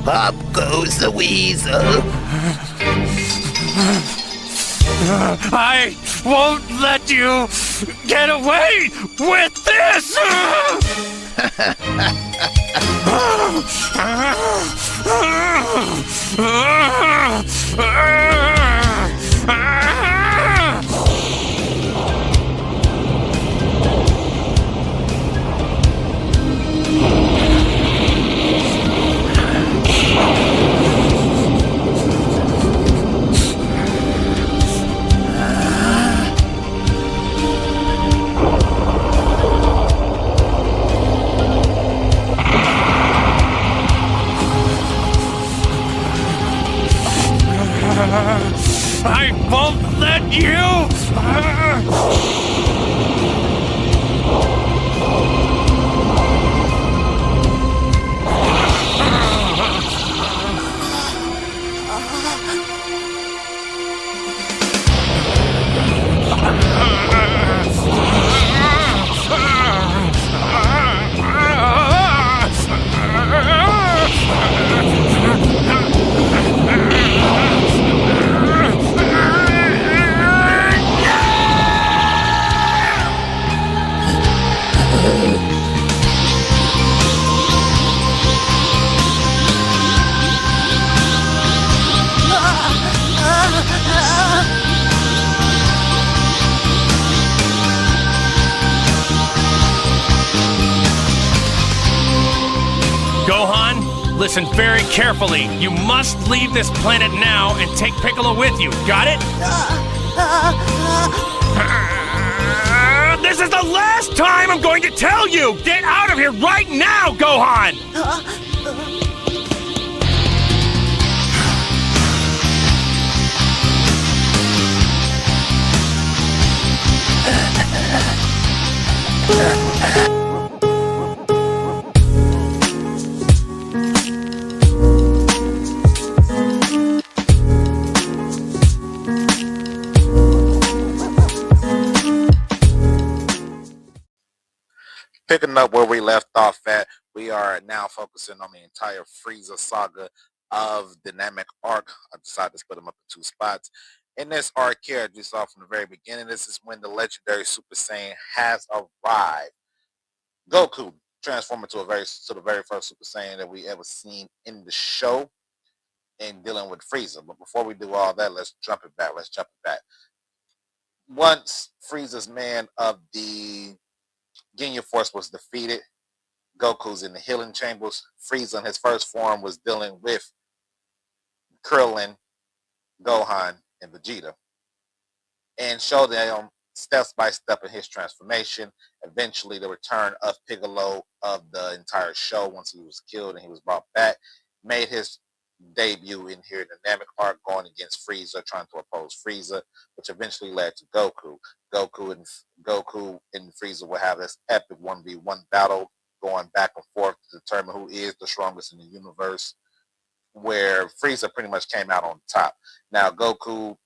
Pop goes the weasel. I won't let you get away with this! I won't let you! Gohan, listen very carefully. You must leave this planet now and take Piccolo with you. Got it? This is the last time I'm going to tell you! Get out of here right now, Gohan! Picking up where we left off at, we are now focusing on the entire Frieza saga of the Namek arc. I decided to split them up in two spots. In this arc here, as you saw from the very beginning, this is when the legendary Super Saiyan has arrived. Goku transformed to the very first Super Saiyan that we ever seen in the show, and dealing with Frieza. But before we do all that, let's jump it back. Once Frieza's man of the Ginyu Force was defeated, Goku's in the healing chambers. Frieza in his first form was dealing with Krillin, Gohan, and Vegeta, and showed them step by step in his transformation. Eventually, the return of Piccolo of the entire show, once he was killed and he was brought back, made his debut in here in the Namek arc, going against Frieza, trying to oppose Frieza, which eventually led to Goku. Goku and Frieza will have this epic 1v1 battle, going back and forth to determine who is the strongest in the universe, where Frieza pretty much came out on top. Now, Frieza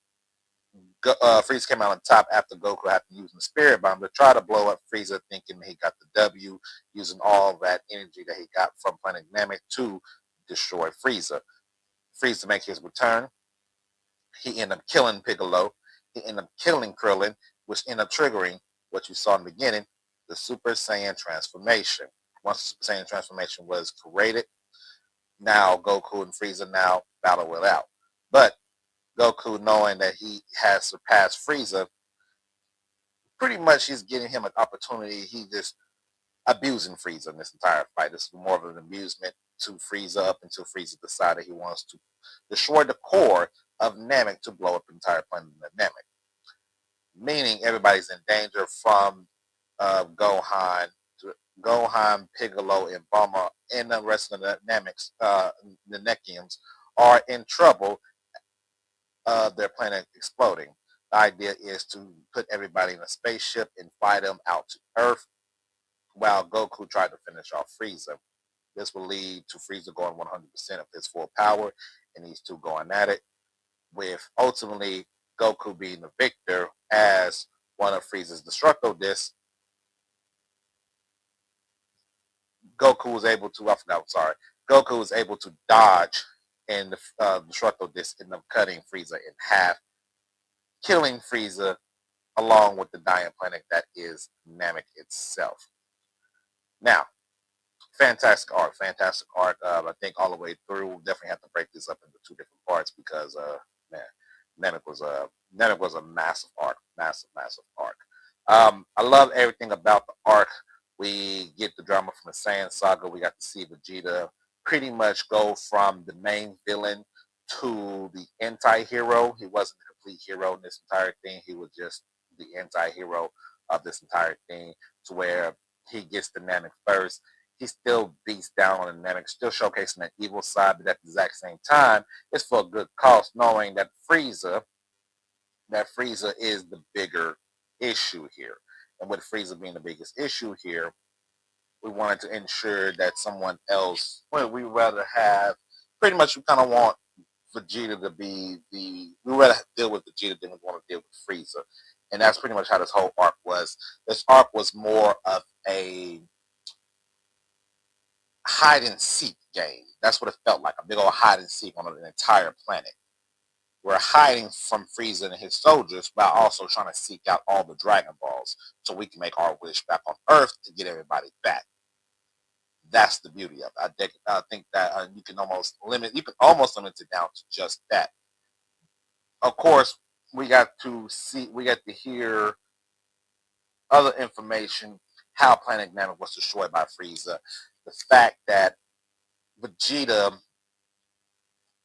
came out on top after Goku had to use the Spirit Bomb to try to blow up Frieza, thinking he got the W, using all that energy that he got from Planet Namek to destroy Frieza. Frieza makes his return. He ended up killing Piccolo. He ended up killing Krillin, which ended up triggering what you saw in the beginning, the Super Saiyan transformation. Once the Super Saiyan transformation was created, now Goku and Frieza now battle it out. But Goku, knowing that he has surpassed Frieza, pretty much he's giving him an opportunity. He just abusing Frieza in this entire fight. This is more of an amusement to Frieza up until Frieza decided he wants to destroy the core of Namek to blow up the entire planet of Namek. Meaning everybody's in danger from Gohan, Piccolo, and Bulma, and the rest of the Nameks, the Nekians, are in trouble. Their planet exploding. The idea is to put everybody in a spaceship and fly them out to Earth, while Goku tried to finish off Frieza. This will lead to Frieza going 100% of his full power, and these two going at it, with ultimately Goku being the victor as one of Frieza's Destructo discs. Goku was able to, I forgot, I'm sorry, Goku was able to dodge, and the Destructo disc ended up cutting Frieza in half, killing Frieza along with the dying planet that is Namek itself. Now, fantastic arc, fantastic arc. I think all the way through. We'll definitely have to break this up into two different parts because, man, Namek was a massive arc, massive arc. I love everything about the arc. We get the drama from the Saiyan Saga. We got to see Vegeta pretty much go from the main villain to the anti-hero. He wasn't a complete hero in this entire thing. He was just the anti-hero of this entire thing, to where he gets the Namek first. He still beats down on the Namek, still showcasing that evil side, but at the exact same time, it's for a good cause, knowing that Frieza is the bigger issue here. And with Frieza being the biggest issue here, we wanted to ensure that someone else, well, we rather have, pretty much we kind of want Vegeta to be we rather deal with Vegeta than we want to deal with Frieza. And that's pretty much how this whole arc was. This arc was more of a hide and seek game. That's what it felt like, a big old hide and seek on an entire planet. We're hiding from Frieza and his soldiers while also trying to seek out all the Dragon Balls so we can make our wish back on Earth to get everybody back. That's the beauty of it. I think that you can almost limit it down to just that. Of course, we got to hear other information, how Planet Namek was destroyed by Frieza, the fact that Vegeta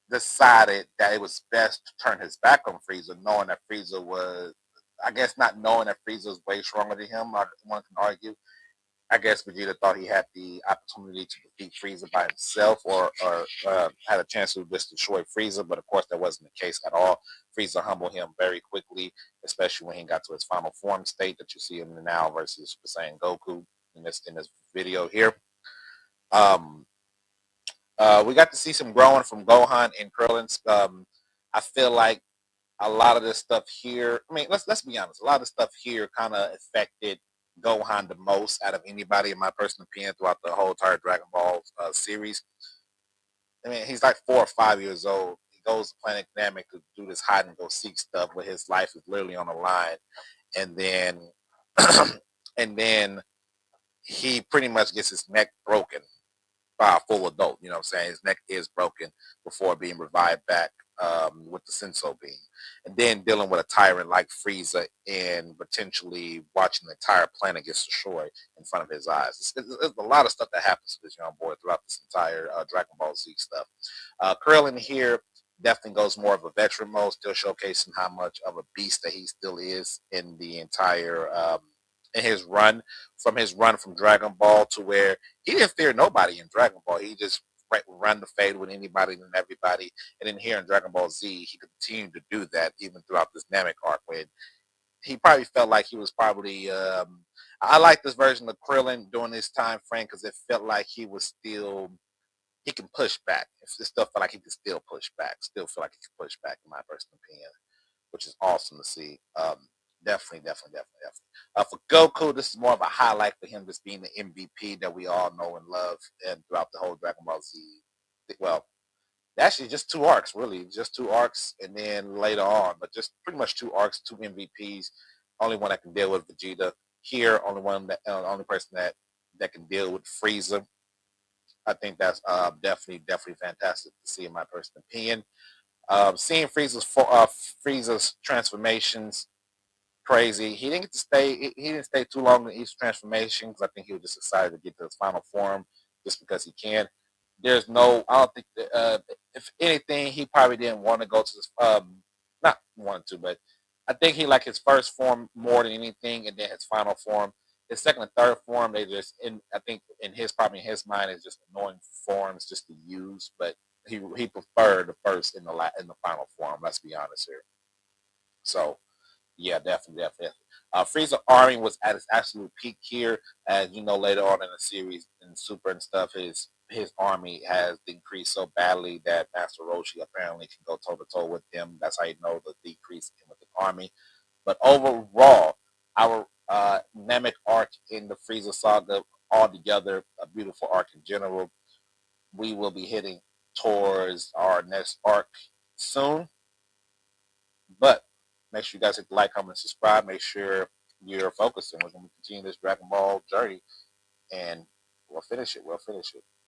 decided that it was best to turn his back on Frieza, knowing that Frieza was, I guess not knowing that Frieza was way stronger than him, one can argue. I guess Vegeta thought he had the opportunity to defeat Frieza by himself, or had a chance to just destroy Frieza, but of course that wasn't the case at all. Frieza humbled him very quickly, especially when he got to his final form state that you see him now versus Super Saiyan Goku in this video here. We got to see some growing from Gohan and Krillin. I feel like a lot of this stuff here, I mean, let's be honest, a lot of stuff here kind of affected Gohan the most out of anybody, in my personal opinion, throughout the whole entire Dragon Ball series. I mean, he's like 4 or 5 years old. He goes to Planet Namek to do this hide and go seek stuff where his life is literally on the line, and then and then he pretty much gets his neck broken by a full adult. You know what I'm saying? His neck is broken before being revived back with the Senso beam. And then dealing with a tyrant like Frieza and potentially watching the entire planet get destroyed in front of his eyes. There's a lot of stuff that happens to this young boy throughout this entire Dragon Ball Z stuff. Krillin here definitely goes more of a veteran mode, still showcasing how much of a beast that he still is in the entire in his run from Dragon Ball, to where he didn't fear nobody in Dragon Ball. He just run the fade with anybody and everybody. And then here in Dragon Ball Z, he continued to do that even throughout this Namek arc, when he probably felt like he was probably. I like this version of Krillin during this time frame because it felt like he was still. He can push back. It still felt like he can still push back. Still feel like he can push back, in my personal opinion, which is awesome to see. Definitely. For Goku, this is more of a highlight for him just being the MVP that we all know and love, and throughout the whole Dragon Ball Z. Well, actually, just 2 arcs, really, just 2 arcs, and then later on, but just pretty much 2 arcs, 2 MVPs. Only one that can deal with Vegeta here. Only person that can deal with Frieza. I think that's definitely fantastic to see, in my personal opinion. Seeing Frieza's transformations, crazy. He didn't get to stay. He didn't stay too long in each transformation because I think he was just excited to get to his final form just because he can. I don't think that, if anything, he probably didn't want to go to this. Not wanted to, but I think he liked his first form more than anything, and then his final form. His second and third form, I think in his mind, is just annoying forms just to use, but he preferred the first in the final form. Let's be honest here. So. Yeah, definitely. Frieza army was at its absolute peak here, as you know later on in the series in Super and stuff. His his army has decreased so badly that Master Roshi apparently can go toe to toe with him. That's how you know the decrease with the army. But overall, our Namek arc in the Frieza saga altogether, a beautiful arc in general. We will be heading towards our next arc soon. But make sure you guys hit the like, comment, subscribe. Make sure you're focusing. We're going to continue this Dragon Ball journey, and we'll finish it. We'll finish it.